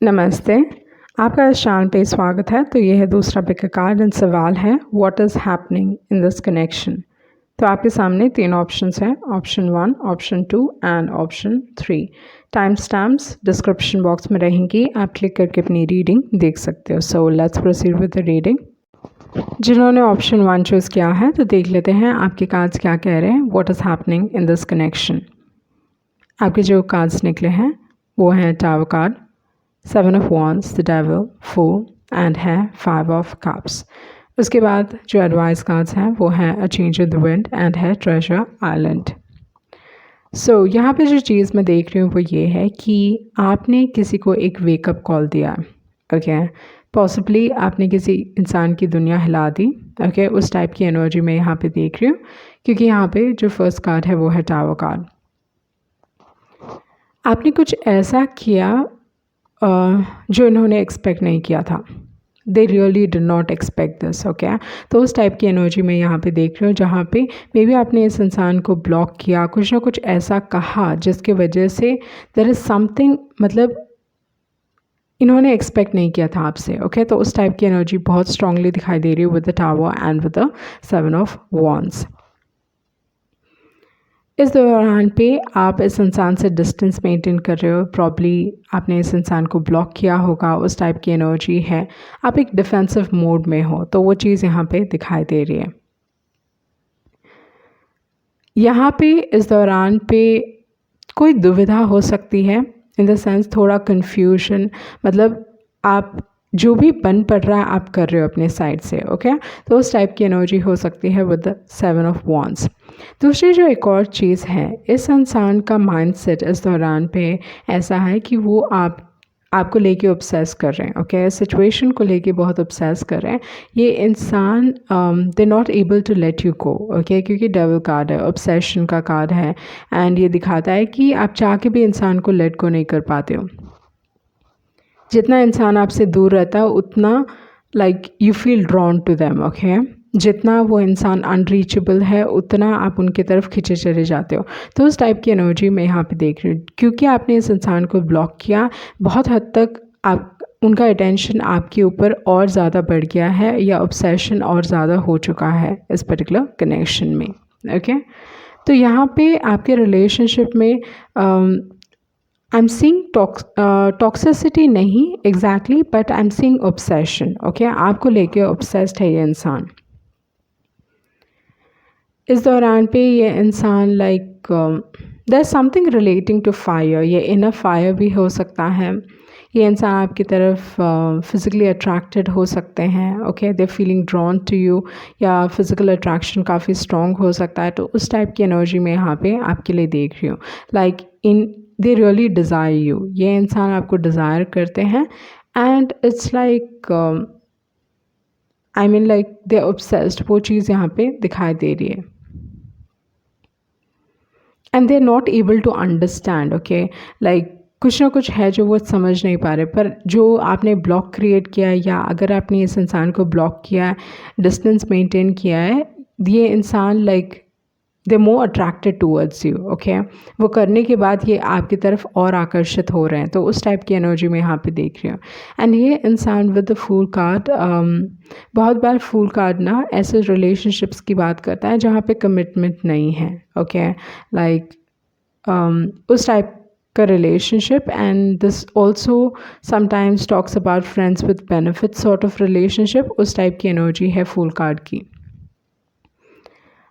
नमस्ते। आपका इस चैनल पे स्वागत है। तो ये है दूसरा पिक कार्ड एंड सवाल है what is happening in this connection. तो आपके सामने 3 ऑप्शंस हैं, option 1, option 2 and option 3। Time stamps description box में रहेंगी, आप क्लिक करके अपनी रीडिंग देख सकते हो। So let's proceed with the reading. जिन्होंने ऑप्शन 1 चूज़ किया है तो देख लेते हैं आपके कार्ड्स क्या कह रहे हैं। What is happening in this connection. आपके जो कार्ड्स निकले हैं वो हैं tower card, 7 of Wands, the Devil, Fool and है 5 of Cups। उसके बाद जो एडवाइस कार्ड्स हैं वो हैं a change in the wind and है ट्रेजर आइलैंड। सो यहाँ पे जो चीज़ मैं देख रही हूँ वो ये है कि आपने किसी को एक वेकअप कॉल दिया, ओके। पॉसिबली आपने किसी इंसान की दुनिया हिला दी, ओके। उस टाइप की एनर्जी मैं यहाँ पे देख रही हूँ, क्योंकि यहाँ पे जो फर्स्ट कार्ड है वो है टावर कार्ड। आपने कुछ ऐसा किया जो इन्होंने एक्सपेक्ट नहीं किया था। They really did not expect this, okay. तो उस टाइप की एनर्जी मैं यहाँ पे देख रही हूँ, जहाँ पे मे बी आपने इस इंसान को ब्लॉक किया, कुछ ना कुछ ऐसा कहा जिसके वजह से देयर इज़ समथिंग, मतलब इन्होंने एक्सपेक्ट नहीं किया था आपसे, ओके। तो उस टाइप की एनर्जी बहुत स्ट्रांगली दिखाई दे रही है with the tower and with the 7 of Wands। इस दौरान पे आप इस इंसान से डिस्टेंस मेंटेन कर रहे हो, प्रॉब्ली आपने इस इंसान को ब्लॉक किया होगा, उस टाइप की एनर्जी है। आप एक डिफेंसिव मोड में हो, तो वो चीज़ यहाँ पे दिखाई दे रही है। यहाँ पे इस दौरान पे कोई दुविधा हो सकती है, इन द सेंस थोड़ा कन्फ्यूजन, मतलब आप जो भी बन पड़ रहा है आप कर रहे हो अपने साइड से, ओके। तो उस टाइप की एनर्जी हो सकती है विद द 7 of Wands। दूसरी जो एक और चीज़ है, इस इंसान का माइंडसेट इस दौरान पे ऐसा है कि वो आपको लेके ऑब्सेस कर रहे हैं, ओके। सिचुएशन को लेके बहुत ऑब्सेस कर रहे हैं। ये इंसान they not able to let you go, okay, क्योंकि डेविल कार्ड है, ऑब्सेशन का कार्ड है, एंड ये दिखाता है कि आप चाह के भी इंसान को लेट गो नहीं कर पाते हो। जितना इंसान आपसे दूर रहता है उतना like you feel drawn to them, okay. जितना वो इंसान अनरीचेबल है उतना आप उनकी तरफ खिंचे चले जाते हो। तो उस टाइप की एनर्जी मैं यहाँ पे देख रही हूँ, क्योंकि आपने इस इंसान को ब्लॉक किया, बहुत हद तक आप उनका अटेंशन आपके ऊपर और ज़्यादा बढ़ गया है, या ऑब्सेशन और ज़्यादा हो चुका है इस पर्टिकुलर कनेक्शन में, ओके। तो यहाँ पे आपके रिलेशनशिप में आई एम सीइंग टॉक्सिसिटी नहीं exactly, but I am seeing obsession, okay. आपको लेके ऑब्सेस्ड है ये इंसान। इस दौरान पे ये इंसान like there something relating to fire, ये इनर फायर भी हो सकता है। ये इंसान आपकी तरफ फिज़िकली अट्रैक्टेड हो सकते हैं, okay. They feeling drawn to you, या फिज़िकल अट्रैक्शन काफ़ी स्ट्रॉन्ग हो सकता है। तो उस टाइप की एनर्जी मैं यहाँ पे आपके लिए देख रही हूँ, like in they really desire you. ये इंसान आपको डिज़ायर करते हैं, and it's like I mean like they obsessed, वो चीज़ यहाँ पे दिखाई दे रही है। And they are not able to understand, okay. Like कुछ ना कुछ है जो वो समझ नहीं पा रहे, पर जो आपने ब्लॉक क्रिएट किया है, या अगर आपने इस इंसान को ब्लॉक किया है, डिस्टेंस मेंटेन किया है, ये इंसान like they more attracted towards you, okay. वो करने के बाद ये आपकी तरफ और आकर्षित हो रहे हैं। तो उस टाइप की एनर्जी मैं यहाँ पे देख रही हूँ। एंड ये इंसान विद द फूल कार्ड, बहुत बार फूल कार्ड ना ऐसे रिलेशनशिप्स की बात करता है जहाँ पे कमिटमेंट नहीं है, ओके। लाइक उस टाइप का relationship, and this also sometimes talks about friends with benefit sort of relationship. उस टाइप की एनर्जी है फूल कार्ड की।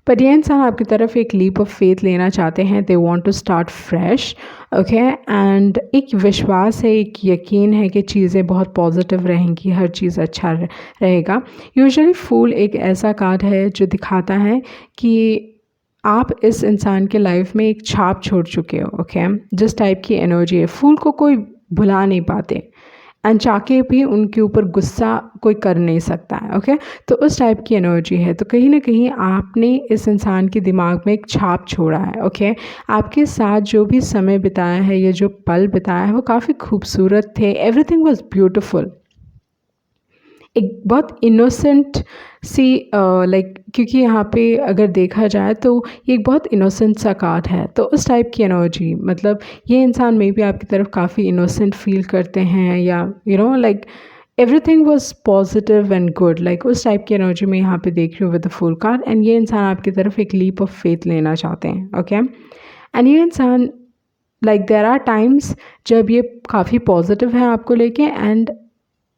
पर ये इंसान आपकी तरफ एक लीप ऑफ फेथ लेना चाहते हैं, they want to start fresh, okay. And एक विश्वास है, एक यकीन है कि चीज़ें बहुत पॉजिटिव रहेंगी, हर चीज़ अच्छा रहेगा। यूजुअली फूल एक ऐसा कार्ड है जो दिखाता है कि आप इस इंसान के लाइफ में एक छाप छोड़ चुके हो, ओके। जिस टाइप की एनर्जी है, फूल को कोई भुला नहीं पाते, एंड चाके भी उनके ऊपर गुस्सा कोई कर नहीं सकता है, ओके। तो उस टाइप की एनर्जी है। तो कहीं ना कहीं आपने इस इंसान के दिमाग में एक छाप छोड़ा है, ओके। आपके साथ जो भी समय बिताया है, ये जो पल बिताया है, वो काफ़ी खूबसूरत थे, एवरीथिंग वाज ब्यूटीफुल। एक बहुत इनोसेंट सी लाइक, क्योंकि यहाँ पे अगर देखा जाए तो ये एक बहुत इनोसेंट सा कार्ड है, तो उस टाइप की एनर्जी, मतलब ये इंसान मे बी आपकी तरफ काफ़ी इनोसेंट फील करते हैं, या like everything was positive and good, like उस टाइप की एनर्जी में यहाँ पे देख रही हूँ with the full card. And ये इंसान आपकी तरफ एक लीप ऑफ फेथ लेना चाहते हैं, ओके। एंड ये इंसान लाइक देयर आर टाइम्स जब ये काफ़ी पॉजिटिव है आपको लेके, एंड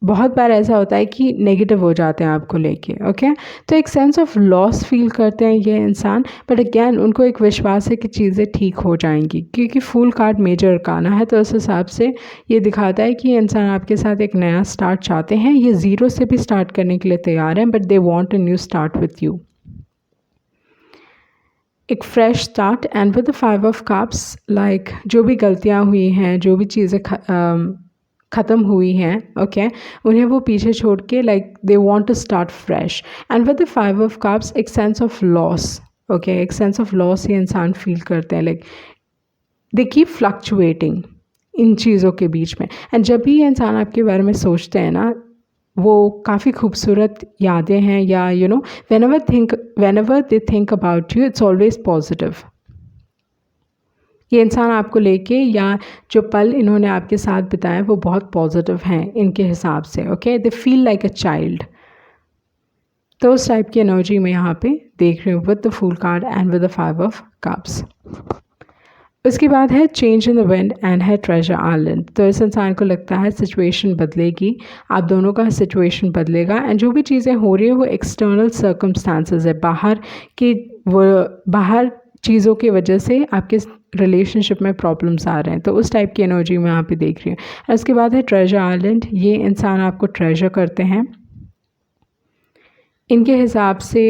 बहुत बार ऐसा होता है कि नेगेटिव हो जाते हैं आपको लेके, ओके। तो एक सेंस ऑफ लॉस फील करते हैं ये इंसान, बट अगैन उनको एक विश्वास है कि चीज़ें ठीक हो जाएंगी, क्योंकि फुल कार्ड मेजर अरकाना है, तो उस हिसाब से ये दिखाता है कि ये इंसान आपके साथ एक नया स्टार्ट चाहते हैं। ये ज़ीरो से भी स्टार्ट करने के लिए तैयार हैं, but they want a new start with you, एक fresh start. And with the 5 of cups, like जो भी गलतियाँ हुई हैं, जो भी चीज़ें ख़त्म हुई हैं, ओके, उन्हें वो पीछे छोड़ के like they want to start fresh. And with the 5 of cups एक सेंस ऑफ लॉस, ओके, एक सेंस ऑफ लॉस ये इंसान फील करते हैं, लाइक दे कीप फ्लक्चुएटिंग इन चीज़ों के बीच में। एंड जब भी ये इंसान आपके बारे में सोचते हैं ना, वो काफ़ी खूबसूरत यादें हैं, या whenever they think about you, it's always positive। ये इंसान आपको लेके, या जो पल इन्होंने आपके साथ बिताए वो बहुत पॉजिटिव हैं इनके हिसाब से, okay. They feel like a child, तो उस टाइप की एनर्जी में यहाँ पे देख रही हूँ with the fool card and with the 5 of cups. उसके बाद है change in the wind and है ट्रेजर आइलैंड। तो इस इंसान को लगता है सिचुएशन बदलेगी, आप दोनों का सिचुएशन बदलेगा, एंड जो भी चीज़ें हो रही है वो एक्सटर्नल सर्कमस्टांसेस है, बाहर चीज़ों की वजह से आपके रिलेशनशिप में प्रॉब्लम्स आ रहे हैं, तो उस टाइप की एनर्जी मैं यहाँ पे देख रही हूँ। उसके बाद है ट्रेजर आइलैंड, ये इंसान आपको ट्रेजर करते हैं, इनके हिसाब से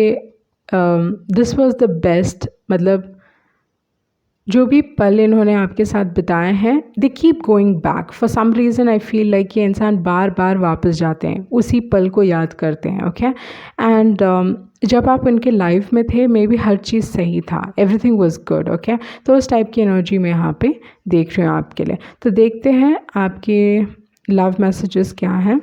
दिस वाज द बेस्ट, मतलब जो भी पल इन्होंने आपके साथ बिताए हैं, they keep going back for some reason. I feel like ये इंसान बार बार वापस जाते हैं, उसी पल को याद करते हैं, ओके। एंड जब आप उनके लाइफ में थे मे बी हर चीज़ सही था, एवरीथिंग वाज गुड, ओके। तो उस टाइप की एनर्जी मैं यहाँ पे देख रही हूँ आपके लिए। तो देखते हैं आपके लव मैसेजेस क्या हैं।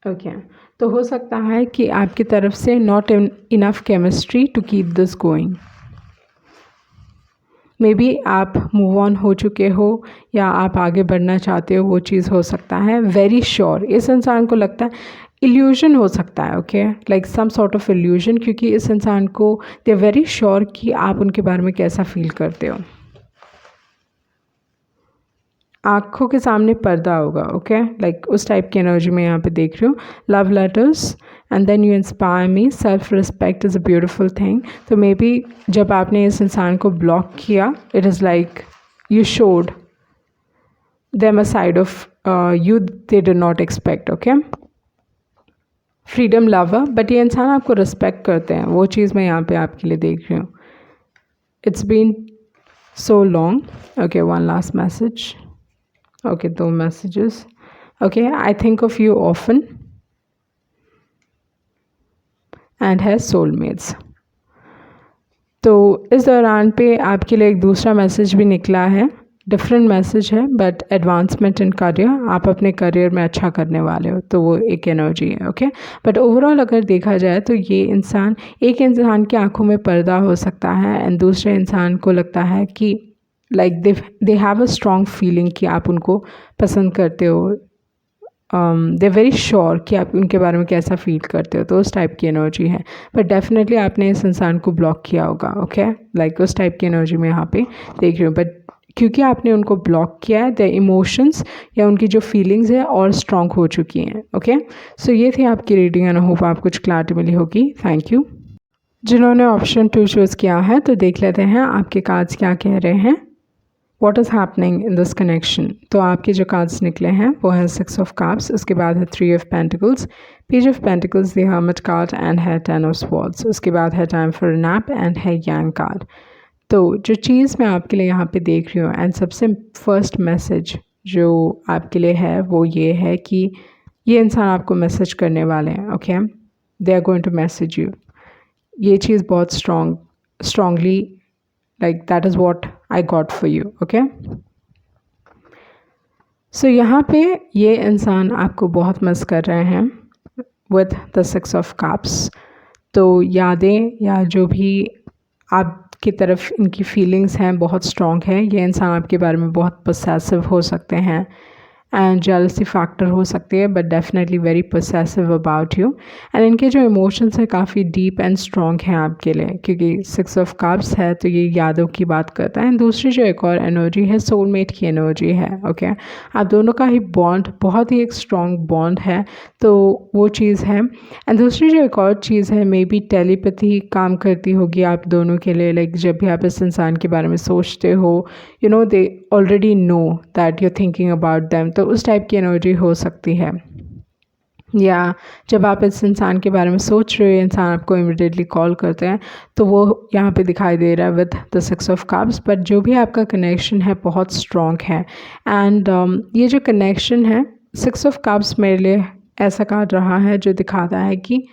ओके, तो हो सकता है कि आपकी तरफ से not enough chemistry to keep this going, maybe आप मूव ऑन हो चुके हो या आप आगे बढ़ना चाहते हो, वो चीज़ हो सकता है। वेरी श्योर इस इंसान को लगता है इल्यूजन हो सकता है, okay, like some sort of illusion, क्योंकि इस इंसान को दे वेरी श्योर कि आप उनके बारे में कैसा फील करते हो। आँखों के सामने पर्दा होगा, ओके, लाइक उस टाइप की एनर्जी में यहाँ पे देख रही हूँ। Love letters and then you inspire me, self respect is a beautiful thing. तो मे बी जब आपने इस इंसान को ब्लॉक किया, it is like you showed them a side of you they did not expect, okay. Freedom lover, but ये इंसान आपको रिस्पेक्ट करते हैं, वो चीज़ मैं यहाँ पे आपके लिए देख रही हूँ। It's been so long, okay, one last message, okay, 2 messages, okay. I think of you often and है सोलमेट्स। तो इस दौरान पे आपके लिए एक दूसरा मैसेज भी निकला है, डिफरेंट मैसेज है, बट एडवांसमेंट इन करियर, आप अपने करियर में अच्छा करने वाले हो, तो वो एक एनर्जी है, ओके। बट ओवरऑल अगर देखा जाए तो ये इंसान, एक इंसान की आंखों में पर्दा हो सकता है, एंड दूसरे इंसान को लगता है कि like they have a strong feeling कि आप उनको पसंद करते हो, दे वेरी श्योर कि आप उनके बारे में कैसा फील करते हो, तो उस टाइप की एनर्जी है। बट डेफिनेटली आपने इस इंसान को ब्लॉक किया होगा, ओके, लाइक उस टाइप की एनर्जी में यहाँ पे देख रही हूँ। बट क्योंकि आपने उनको ब्लॉक किया है, द इमोशंस या उनकी जो फीलिंग्स है और स्ट्रॉन्ग हो चुकी हैं, ओके। सो ये थी आपकी रीडिंग, एंड आई होप आप कुछ क्लैरिटी मिली होगी। Thank you. जिन्होंने ऑप्शन 2 चूज़ किया है, तो देख लेते हैं आपके कार्ड्स क्या कह रहे हैं। What is happening in this connection? तो आपके जो कार्ड्स निकले हैं वो है 6 ऑफ कप्स, उसके बाद है 3 of pentacles, page of pentacles, the hermit card and है 10 ऑफ स्वॉर्ड्स, उसके बाद है टाइम फॉर नैप एंड है यांग कार्ड। तो जो चीज़ मैं आपके लिए यहाँ पे देख रही हूँ, एंड सबसे फर्स्ट मैसेज जो आपके लिए है वो ये है कि ये इंसान आपको मैसेज करने वाले हैं, okay, they are going to message you. ये चीज़ बहुत strongly like that is what I got for you. Okay, so यहाँ पे ये इंसान आपको बहुत मिस कर रहे हैं विद द 6 ऑफ कप्स। तो यादें या जो भी आपकी तरफ इनकी फीलिंग्स हैं बहुत स्ट्रॉन्ग है। ये इंसान आपके बारे में बहुत पोसेसिव हो सकते हैं एंड जेलसी फैक्टर हो सकती है, but definitely very possessive about you. And इनके जो इमोशंस हैं काफ़ी डीप एंड स्ट्रॉन्ग हैं आपके लिए, क्योंकि 6 ऑफ कप्स है तो ये यादों की बात करता है। एंड दूसरी जो एक और एनर्जी है सोलमेट की एनर्जी है। ओके, आप दोनों का ही बॉन्ड बहुत ही एक स्ट्रॉन्ग बॉन्ड है, तो वो चीज़ है। एंड दूसरी जो एक और चीज़ है, मे बी टेलीपैथी काम करती होगी आप दोनों के लिए। लाइक जब भी आप इस इंसान के बारे में सोचते हो, you know they already know that you thinking about them, तो उस टाइप की एनर्जी हो सकती है। या जब आप इस इंसान के बारे में सोच रहे हो, इंसान आपको इमीडिएटली कॉल करते हैं, तो वो यहाँ पे दिखाई दे रहा है with the 6 of cups. But जो भी आपका कनेक्शन है बहुत स्ट्रॉन्ग है। एंड ये जो कनेक्शन है 6 ऑफ कप्स मेरे लिए ऐसा कार्ड रहा है जो दिखाता है कि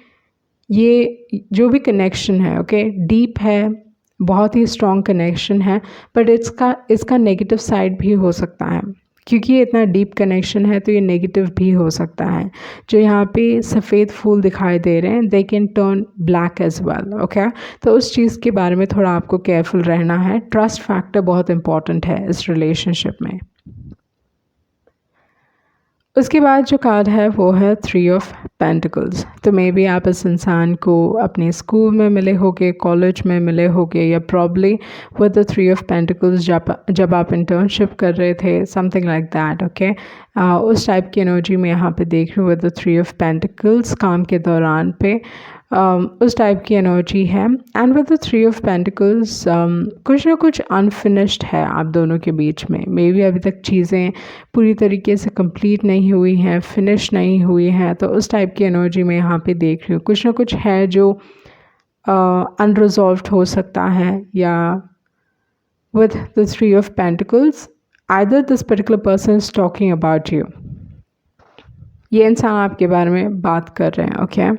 ये जो भी कनेक्शन है ओके डीप है, बहुत ही स्ट्रॉन्ग कनेक्शन है, बट इसका नेगेटिव साइड भी हो सकता है। क्योंकि ये इतना डीप कनेक्शन है तो ये नेगेटिव भी हो सकता है। जो यहाँ पे सफ़ेद फूल दिखाई दे रहे हैं they can turn black as well. Okay, तो उस चीज़ के बारे में थोड़ा आपको केयरफुल रहना है। ट्रस्ट फैक्टर बहुत इंपॉर्टेंट है इस रिलेशनशिप में। उसके बाद जो कार्ड है वो है 3 ऑफ पेंटिकल्स। तो मे बी आप इस इंसान को अपने स्कूल में मिले होगे, कॉलेज में मिले होगे, या probably with the 3 of pentacles जब आप इंटर्नशिप कर रहे थे, समथिंग लाइक दैट। ओके, उस टाइप की एनर्जी में यहाँ पे देख रही हूँ विद द 3 ऑफ पेंटिकल्स काम के दौरान पे उस टाइप की एनर्जी है। And with the 3 of pentacles कुछ ना कुछ अनफिनिश्ड है आप दोनों के बीच में। मे बी अभी तक चीज़ें पूरी तरीके से कंप्लीट नहीं हुई हैं, फिनिश नहीं हुई हैं, तो उस टाइप की एनर्जी में यहाँ पे देख रही हूँ। कुछ ना कुछ है जो अनरिजॉल्व्ड हो सकता है। या with the 3 of pentacles either this particular person is talking about you. ये इंसान आपके बारे में बात कर रहे हैं। ओके,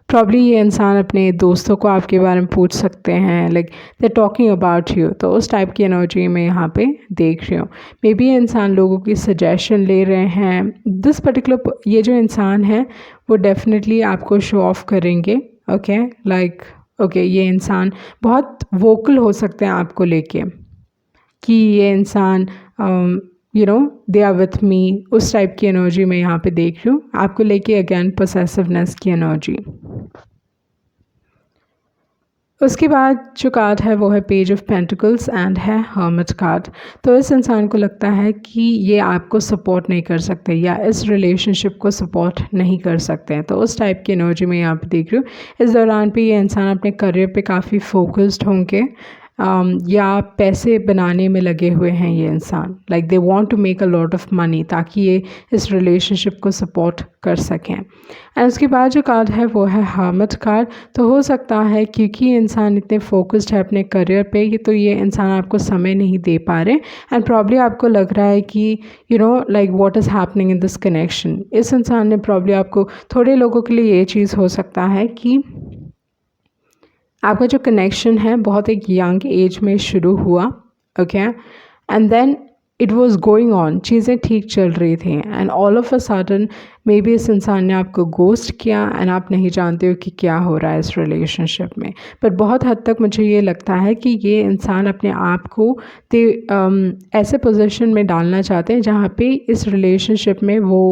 प्रॉब्ली ये इंसान अपने दोस्तों को आपके बारे में पूछ सकते हैं, like they talking about you. तो उस टाइप की एनर्जी में यहाँ पे देख रही हूँ। मे बी ये इंसान लोगों की सजेशन ले रहे हैं। दिस पर्टिकुलर ये जो इंसान है वो डेफिनेटली आपको शो ऑफ करेंगे। ओके, लाइक ओके ये इंसान बहुत वोकल हो सकते हैं आपको लेके कि ये इंसान you know they are with me. उस टाइप की एनर्जी में यहाँ पे देख रही हूँ आपको लेके। अगेन पोसेसिवनेस की एनर्जी। उसके बाद जो कार्ड है वो है पेज ऑफ पेंटिकल्स एंड है हर्मिट कार्ड। तो इस इंसान को लगता है कि ये आपको सपोर्ट नहीं कर सकते या इस रिलेशनशिप को सपोर्ट नहीं कर सकते हैं। तो उस टाइप की एनर्जी में यहाँ पे देख रही हूँ। इस दौरान पे ये इंसान अपने करियर पे काफ़ी फोकस्ड होंगे या पैसे बनाने में लगे हुए हैं ये इंसान। Like they want to make a lot of money ताकि ये इस रिलेशनशिप को सपोर्ट कर सकें। एंड उसके बाद जो कार्ड है वो है हर्मिट कार्ड। तो हो सकता है क्योंकि ये इंसान इतने फोकस्ड है अपने करियर पे तो ये इंसान आपको समय नहीं दे पा रहे। एंड प्रॉब्ली आपको लग रहा है कि you know like what is happening in this connection. इस इंसान ने प्रॉब्ली आपको, थोड़े लोगों के लिए ये चीज़ हो सकता है कि आपका जो कनेक्शन है बहुत एक यंग एज में शुरू हुआ। Okay, and then it was going on, चीज़ें ठीक चल रही थी and all of a sudden maybe इस इंसान ने आपको गोस्ट किया एंड आप नहीं जानते हो कि क्या हो रहा है इस रिलेशनशिप में। पर बहुत हद तक मुझे ये लगता है कि ये इंसान अपने आप को ऐसे पोजीशन में डालना चाहते हैं जहाँ पे इस रिलेशनशिप में वो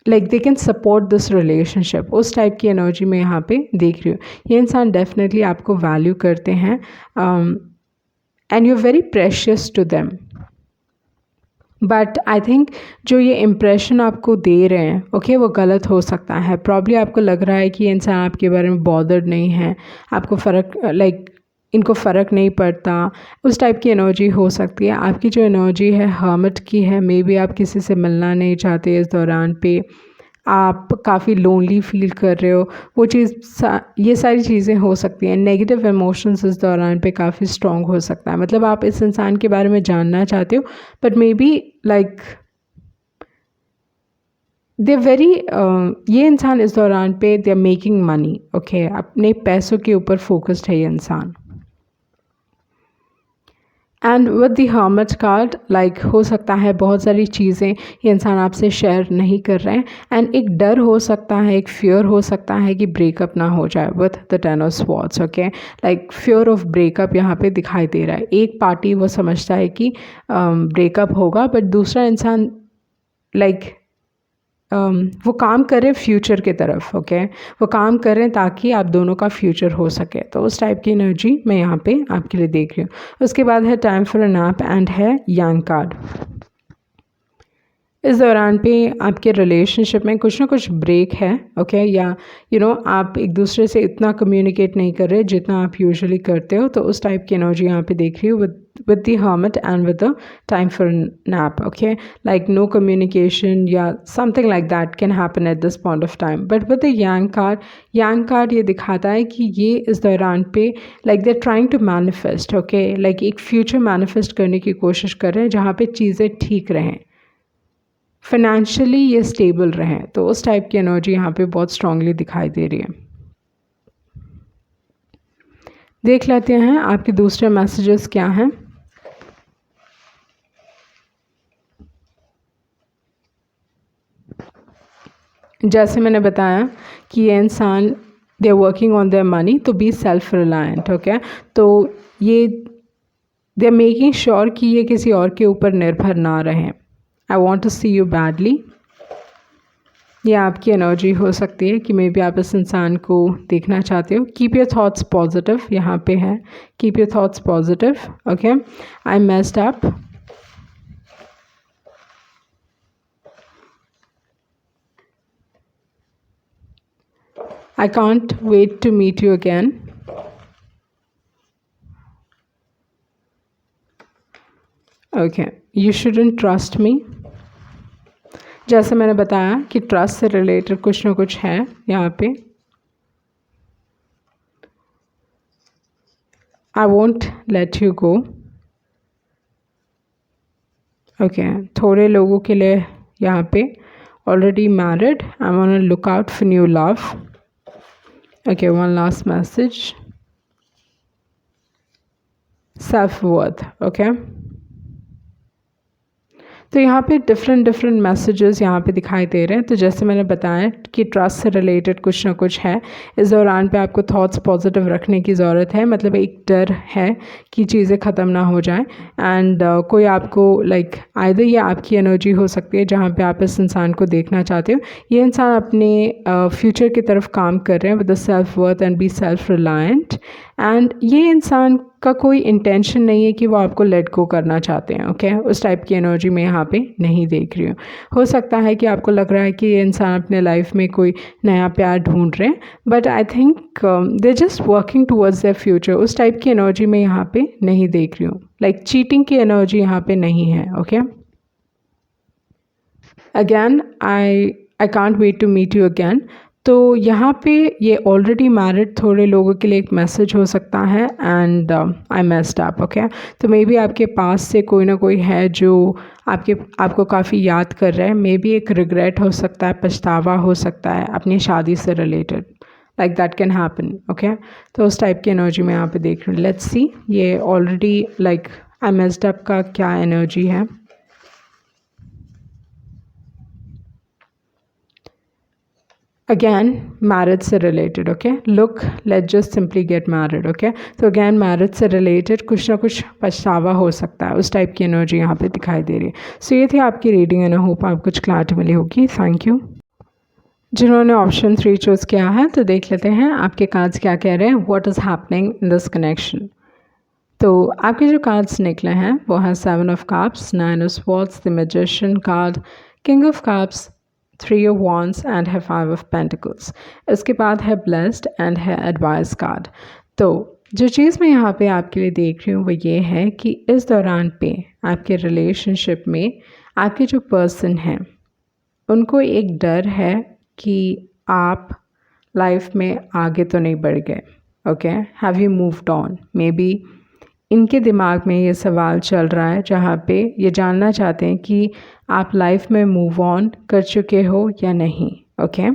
like they can support this relationship. उस टाइप की एनर्जी में यहाँ पे देख रही हूँ। ये इंसान डेफिनेटली आपको वैल्यू करते हैं and you are very precious to them. But I think जो ये इम्प्रेशन आपको दे रहे हैं ओके वो गलत हो सकता है। प्रॉब्ली आपको लग रहा है कि ये इंसान आपके बारे में बॉदर्ड नहीं है, आपको फ़र्क लाइक इनको फ़र्क नहीं पड़ता। उस टाइप की एनर्जी हो सकती है। आपकी जो एनर्जी है हर्मिट की है। मे बी आप किसी से मिलना नहीं चाहते इस दौरान पे, आप काफ़ी लोनली फील कर रहे हो, वो चीज़ ये सारी चीज़ें हो सकती हैं। नेगेटिव इमोशंस इस दौरान पे काफ़ी स्ट्रॉन्ग हो सकता है। मतलब आप इस इंसान के बारे में जानना चाहते हो but maybe like they very ये इंसान इस दौरान पे they are making money. Okay, अपने पैसों के ऊपर फोकस्ड है ये इंसान। And with the hermit card like हो सकता है बहुत सारी चीज़ें ये इंसान आपसे शेयर नहीं कर रहे हैं, एंड एक डर हो सकता है, एक फियर हो सकता है कि ब्रेकअप ना हो जाए with the ten of swords. Okay, like fear of breakup यहाँ पे दिखाई दे रहा है। एक पार्टी वो समझता है कि ब्रेकअप होगा, बट दूसरा इंसान लाइक वो काम करें फ्यूचर की तरफ। ओके, वो काम करें ताकि आप दोनों का फ्यूचर हो सके। तो उस टाइप की एनर्जी मैं यहाँ पे आपके लिए देख रही हूँ। उसके बाद है time for a nap and है यांग कार्ड। इस दौरान पे आपके रिलेशनशिप में कुछ ना कुछ ब्रेक है। ओके, या आप एक दूसरे से इतना कम्युनिकेट नहीं कर रहे जितना आप यूजुअली करते हो। तो उस टाइप की एनर्जी यहाँ पे देख रही हूँ with the hermit and with the time for a nap. Okay, like no communication या something like that can happen at this point of time. But with the yang card ये दिखाता है कि ये इस दौरान पे like they're trying to manifest. Okay, like एक future manifest करने की कोशिश कर रहे हैं जहाँ पे चीज़ें ठीक रहें, फाइनेंशियली ये स्टेबल रहें। तो उस टाइप की एनर्जी यहाँ पे बहुत स्ट्रांगली दिखाई दे रही है। देख लेते हैं आपके दूसरे मैसेजेस क्या हैं। जैसे मैंने बताया कि ये इंसान they are working on their money to be self reliant. Okay, तो ये दे आर मेकिंग श्योर कि ये किसी और के ऊपर निर्भर ना रहें। I want to see you badly, ये आपकी एनर्जी हो सकती है कि मे बी आप इस इंसान को देखना चाहते हो। कीप योर थॉट्स पॉजिटिव, यहाँ पे है keep your thoughts positive. Okay, I messed up, I can't wait to meet you again. Okay, you shouldn't trust me. जैसे मैंने बताया कि ट्रस्ट से रिलेटेड कुछ ना कुछ है यहाँ पे। I won't let you go. Okay, थोड़े लोगों के लिए यहाँ पे already married. I'm on a lookout for new love. Okay, one last message. Self-worth. Okay, तो यहाँ पे डिफरेंट मैसेजेस यहाँ पे दिखाई दे रहे हैं। तो जैसे मैंने बताया कि ट्रस्ट से रिलेटेड कुछ ना कुछ है। इस दौरान पे आपको थॉट्स पॉजिटिव रखने की ज़रूरत है, मतलब एक डर है कि चीज़ें ख़त्म ना हो जाएं। एंड कोई आपको लाइक आइदर ये आपकी एनर्जी हो सकती है जहाँ पे आप इस इंसान को देखना चाहते हो। ये इंसान अपने फ्यूचर की तरफ काम कर रहे हैं with the self worth and B self reliant. And ये इंसान का कोई इंटेंशन नहीं है कि वो आपको लेट गो करना चाहते हैं। ओके, उस टाइप की एनर्जी मैं यहाँ पे नहीं देख रही हूँ। हो सकता है कि आपको लग रहा है कि ये इंसान अपने लाइफ में कोई नया प्यार ढूंढ रहे हैं, but I think they just working towards their future. उस टाइप की एनर्जी मैं यहाँ पे नहीं देख रही हूँ। लाइक चीटिंग की एनर्जी यहाँ पे नहीं है। Okay, again I can't wait to meet you again. तो यहाँ पे ये ऑलरेडी मैरिड थोड़े लोगों के लिए एक मैसेज हो सकता है and I messed up. Okay, तो मे बी आपके पास से कोई ना कोई है जो आपको काफ़ी याद कर रहा है। मे बी एक रिग्रेट हो सकता है, पछतावा हो सकता है अपनी शादी से related. Like that can happen. Okay, तो उस टाइप की एनर्जी मैं यहाँ पे देख रही हूँ। लेट्स सी ये already like I messed up का क्या एनर्जी है। अगैन मैरिज से related. Okay, look let's just simply get married. Okay, तो अगैन मैरिज से रिलेटेड कुछ ना कुछ पछतावा हो सकता है। उस टाइप की एनर्जी यहाँ पे दिखाई दे रही है। सो ये थी आपकी रीडिंग एंड आई होप आपको कुछ क्लैरिटी मिली होगी। Thank you. जिन्होंने ऑप्शन 3 चूज़ किया है तो देख लेते हैं आपके कार्ड्स क्या कह रहे हैं। What is happening in this connection. तो आपके जो कार्ड्स निकले हैं वो हैं 7 of cups, 9 of swords, the magician card, king of cups, 3 of wands and है 5 ऑफ पेंटिकल्स। इसके बाद है ब्लेस्ड एंड है एडवाइस कार्ड। तो जो चीज़ मैं यहाँ पे आपके लिए देख रही हूँ वो ये है कि इस दौरान पे आपके रिलेशनशिप में आपके जो पर्सन हैं उनको एक डर है कि आप लाइफ में आगे तो नहीं बढ़ गए। Okay, have you moved on. May be इनके दिमाग में ये सवाल चल रहा है जहाँ पे ये जानना चाहते हैं कि आप लाइफ में मूव ऑन कर चुके हो या नहीं। ओके,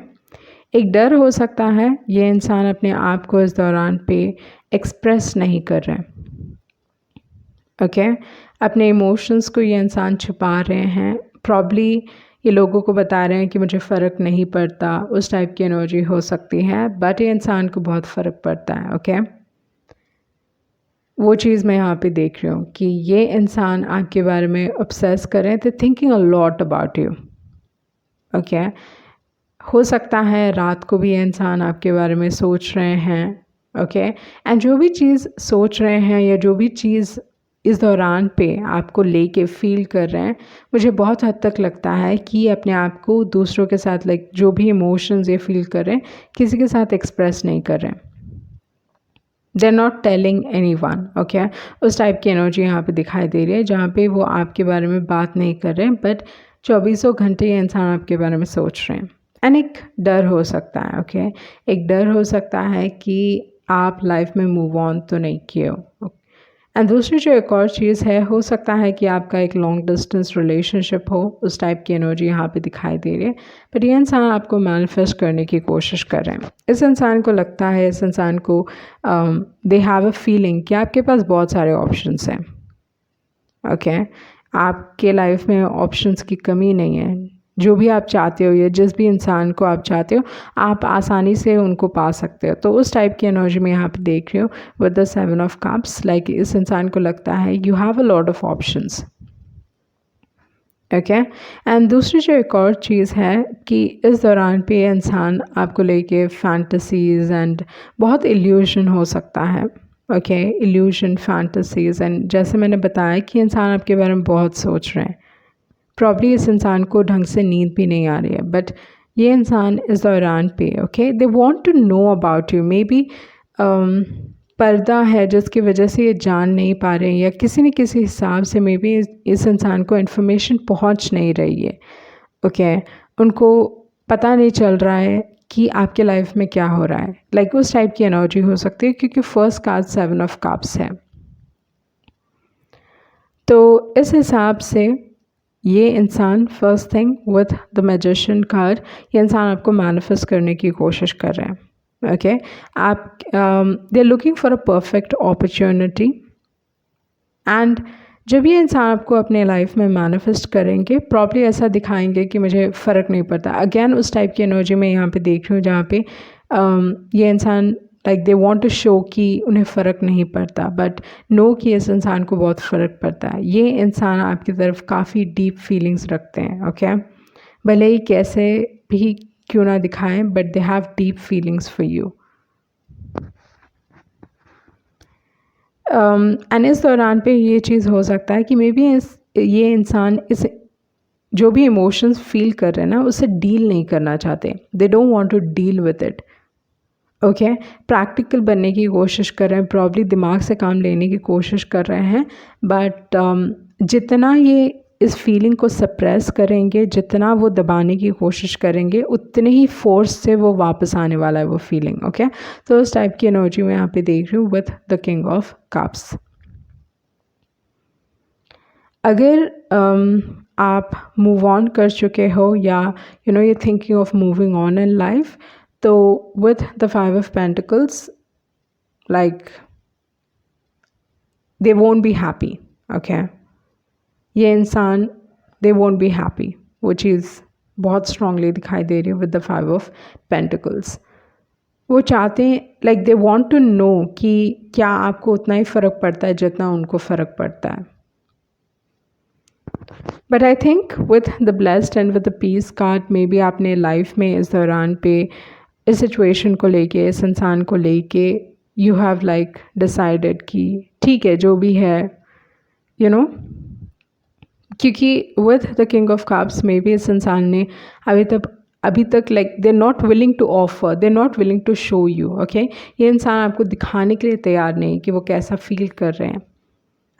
एक डर हो सकता है ये इंसान अपने आप को इस दौरान पे एक्सप्रेस नहीं कर रहे हैं। ओके। अपने इमोशंस को ये इंसान छुपा रहे हैं, प्रॉब्ली ये लोगों को बता रहे हैं कि मुझे फ़र्क नहीं पड़ता, उस टाइप की एनर्जी हो सकती है, बट ये इंसान को बहुत फ़र्क पड़ता है। ओके, वो चीज़ मैं यहाँ पे देख रही हूँ कि ये इंसान आपके बारे में ऑब्सेस कर रहे हैं, दे thinking a lot about you. Okay, हो सकता है रात को भी ये इंसान आपके बारे में सोच रहे हैं। ओके, एंड जो भी चीज़ सोच रहे हैं या जो भी चीज़ इस दौरान पे आपको लेके फील कर रहे हैं, मुझे बहुत हद तक लगता है कि ये अपने आप को दूसरों के साथ लाइक जो भी इमोशंस ये फील कर रहे हैं किसी के साथ एक्सप्रेस नहीं कर रहे हैं। They are not telling anyone. Okay, उस टाइप की एनर्जी यहाँ पे दिखाई दे रही है जहाँ पे वो आपके बारे में बात नहीं कर रहे हैं, बट चौबीसों घंटे ये इंसान आपके बारे में सोच रहे हैं। एंड एक डर हो सकता है। ओके, एक डर हो सकता है कि आप लाइफ में मूव ऑन तो नहीं किए हो। एंड दूसरी जो एक और चीज़ है, हो सकता है कि आपका एक लॉन्ग डिस्टेंस रिलेशनशिप हो, उस टाइप की एनर्जी यहाँ पे दिखाई दे रही है, बट ये इंसान आपको मैनिफेस्ट करने की कोशिश कर रहे हैं। इस इंसान को लगता है, इस इंसान को दे हैव अ फीलिंग कि आपके पास बहुत सारे ऑप्शंस हैं। ओके, आपके लाइफ में ऑप्शंस की कमी नहीं है। जो भी आप चाहते हो या जिस भी इंसान को आप चाहते हो, आप आसानी से उनको पा सकते हो। तो उस टाइप की एनर्जी में यहाँ पे देख रही हूँ with the 7 of cups. Like इस इंसान को लगता है you have a lot of options. Okay, and दूसरी जो एक और चीज़ है कि इस दौरान पे ये इंसान आपको लेके फैंटसीज़ एंड बहुत इल्यूशन हो सकता है। ओके, इल्यूशन, फैंटसीज़, एंड जैसे मैंने बताया कि इंसान आपके बारे में बहुत सोच रहे हैं। प्रॉब्ली इस इंसान को ढंग से नींद भी नहीं आ रही है, बट ये इंसान इस दौरान पे okay they want to know about you. Maybe पर्दा है जिसकी वजह से ये जान नहीं पा रहे हैं, या किसी न किसी हिसाब से मे बी इस इंसान को इन्फॉर्मेशन पहुंच नहीं रही है। ओके, उनको पता नहीं चल रहा है कि आपके लाइफ में क्या हो रहा है। लाइक उस टाइप की एनर्जी हो सकती है, क्योंकि फर्स्ट कार्ड 7 ऑफ कप्स है। तो इस हिसाब से ये इंसान first thing with the magician card, ये इंसान आपको मैनिफेस्ट करने की कोशिश कर रहे हैं। ओके, आप they are looking for a perfect opportunity, and जब ये इंसान आपको अपने लाइफ में मैनिफेस्ट करेंगे, प्रॉब्ली ऐसा दिखाएंगे कि मुझे फ़र्क नहीं पड़ता। अगेन उस टाइप की एनर्जी में यहाँ पे देख रही हूँ जहाँ पे ये इंसान like they want to show कि उन्हें फ़र्क नहीं पड़ता, बट नो कि इस इंसान को बहुत फ़र्क पड़ता है। ये इंसान आपकी तरफ काफ़ी डीप फीलिंग्स रखते हैं। ओके, भले ही कैसे भी क्यों ना दिखाएं, but they have deep feelings for you. And इस दौरान पे ये चीज़ हो सकता है कि मे बी ये इंसान इस जो भी इमोशंस फील कर रहे हैं ना, उससे डील नहीं करना चाहते। They don't want to deal with it. Okay, practical बनने की कोशिश कर रहे हैं, प्रॉब्ली दिमाग से काम लेने की कोशिश कर रहे हैं, बट जितना ये इस फीलिंग को सप्रेस करेंगे, जितना वो दबाने की कोशिश करेंगे, उतने ही फोर्स से वो वापस आने वाला है वो फीलिंग। ओके, तो उस टाइप की एनर्जी मैं यहाँ पे देख रही हूँ with the king of cups. अगर आप मूव ऑन कर चुके हो, या यू नो ये thinking of moving on in life, तो with the 5 of pentacles, like they won't be happy. Okay, ये इंसान दे वोंट बी हैप्पी, वो चीज़ बहुत स्ट्रांगली दिखाई दे रही है विद द 5 ऑफ पेंटिकल्स। वो चाहते हैं like they want to know कि क्या आपको उतना ही फ़र्क पड़ता है जितना उनको फ़र्क पड़ता है। But I think with the blessed and with the peace card, maybe आपने लाइफ में इस दौरान पे इस सिचुएशन को लेके, इस इंसान को लेके यू हैव लाइक डिसाइडेड कि ठीक है जो भी है, यू नो, क्योंकि with the king of cups में भी इस इंसान ने अभी तक like they not willing to offer, they not willing to show you. Okay, ये इंसान आपको दिखाने के लिए तैयार नहीं कि वो कैसा फील कर रहे हैं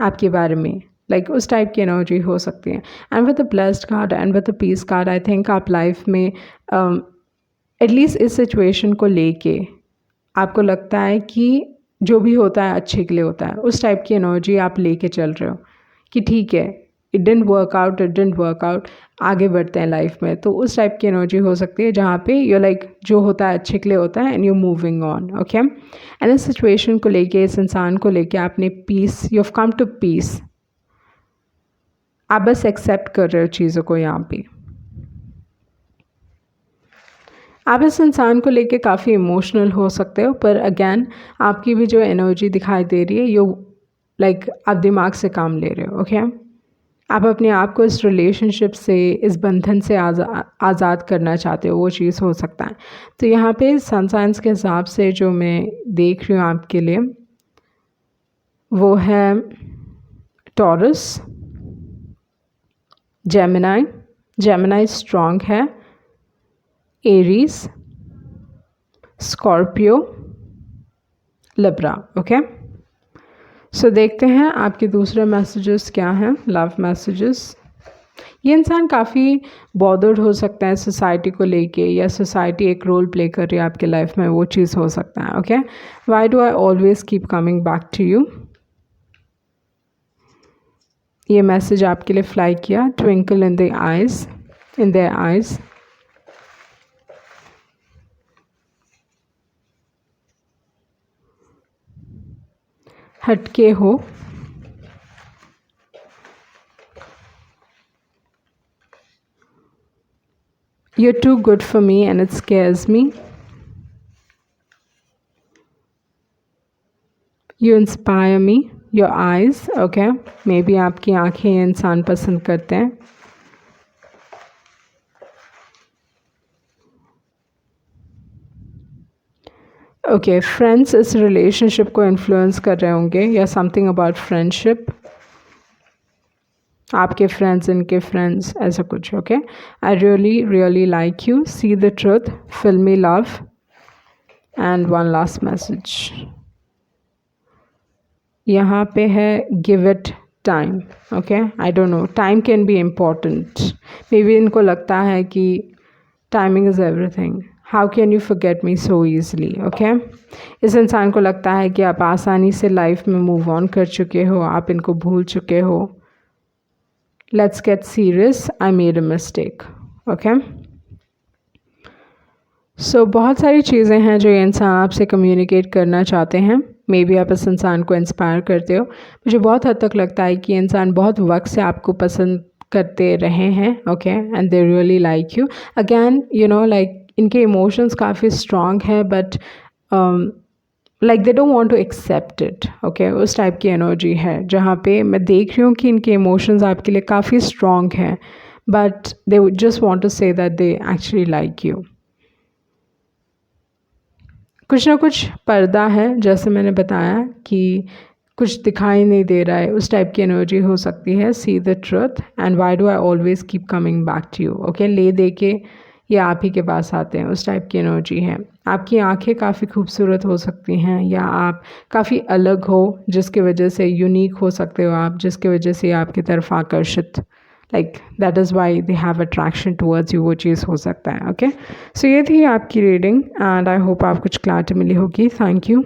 आपके बारे में। लाइक उस टाइप की एनर्जी हो सकती है। And with the blessed card and with the peace card, I think आप लाइफ में एटलीस्ट इस सिचुएशन को लेके आपको लगता है कि जो भी होता है अच्छे के लिए होता है। उस टाइप की एनर्जी आप लेके चल रहे हो कि ठीक है, इट डिडंट वर्क आउट, आगे बढ़ते हैं लाइफ में, तो उस टाइप की एनर्जी हो सकती है जहाँ पे यू लाइक जो होता है अच्छे के लिए होता है and you moving on. Okay, and इस सिचुएशन को लेके, इस इंसान को लेके आपने peace, you have come to peace. आप बस एक्सेप्ट कर रहे हो चीज़ों को। यहाँ पे आप इस इंसान को लेके काफ़ी इमोशनल हो सकते हो, पर अगेन आपकी भी जो एनर्जी दिखाई दे रही है, यू लाइक आप दिमाग से काम ले रहे हो। ओके, आप अपने आप को इस रिलेशनशिप से, इस बंधन से आज़ाद करना चाहते हो, वो चीज़ हो सकता है। तो यहाँ पे सन साइंस के हिसाब से जो मैं देख रही हूँ आपके लिए, वो है टॉरस, जेमिनाई, जेमिनाई स्ट्रॉन्ग है, एरीज, स्कॉर्पियो, लिब्रा। ओके, सो देखते हैं आपके दूसरे मैसेजेस क्या हैं, लव मैसेजेस। ये इंसान काफ़ी बॉदर्ड हो सकता है सोसाइटी को लेके, या सोसाइटी एक रोल प्ले कर रही है आपके लाइफ में, वो चीज़ हो सकता है। Okay, why do I always keep coming back to you, ये मैसेज आपके लिए फ्लाई किया। Twinkle in the eyes, in their eyes, हटके हो, you're too good for me and it scares me, you inspire me, your eyes। okay, maybe आपकी आँखें ये इंसान पसंद करते हैं। ओके, फ्रेंड्स इस रिलेशनशिप को इन्फ्लुएंस कर रहे होंगे, या समथिंग अबाउट फ्रेंडशिप, आपके फ्रेंड्स, इनके फ्रेंड्स, ऐसा कुछ। Okay, I really really like you, see the truth, fill me love, and one last message यहाँ पे है, give it time. Okay, I don't know, time can be important. Maybe इनको लगता है कि timing is everything, how can you forget me so easily. Okay, इस इंसान को लगता है कि आप आसानी से लाइफ में मूव ऑन कर चुके हो, आप इनको भूल चुके हो। Let's get serious, I made a mistake. Okay, so बहुत सारी चीज़ें हैं जो ये इंसान आपसे कम्युनिकेट करना चाहते हैं। मे बी आप इस इंसान को इंस्पायर करते हो। मुझे बहुत हद तक लगता है कि ये इंसान बहुत वक्त से आपको पसंद करते रहे हैं। Okay, and they really like you. Again you know like इनके इमोशंस काफ़ी स्ट्रॉन्ग है, but like they don't want to accept it. Okay, उस टाइप की एनर्जी है जहाँ पे मैं देख रही हूँ कि इनके इमोशंस आपके लिए काफ़ी स्ट्रॉन्ग हैं, but they just want to say that they actually like you. कुछ ना कुछ पर्दा है, जैसे मैंने बताया कि कुछ दिखाई नहीं दे रहा है, उस टाइप की एनर्जी हो सकती है। See the truth, and why do I always keep coming back to you. Okay, ले दे के ये आप ही के पास आते हैं, उस टाइप की एनर्जी है। आपकी आंखें काफ़ी खूबसूरत हो सकती हैं, या आप काफ़ी अलग हो, जिसकी वजह से यूनिक हो सकते हो आप, जिसकी वजह से आपकी तरफ आकर्षित, like that is why they have attraction towards you, वो चीज़ हो सकता है। ओके, सो ये थी आपकी रीडिंग, एंड आई होप आपको कुछ क्लैरिटी मिली होगी। Thank you.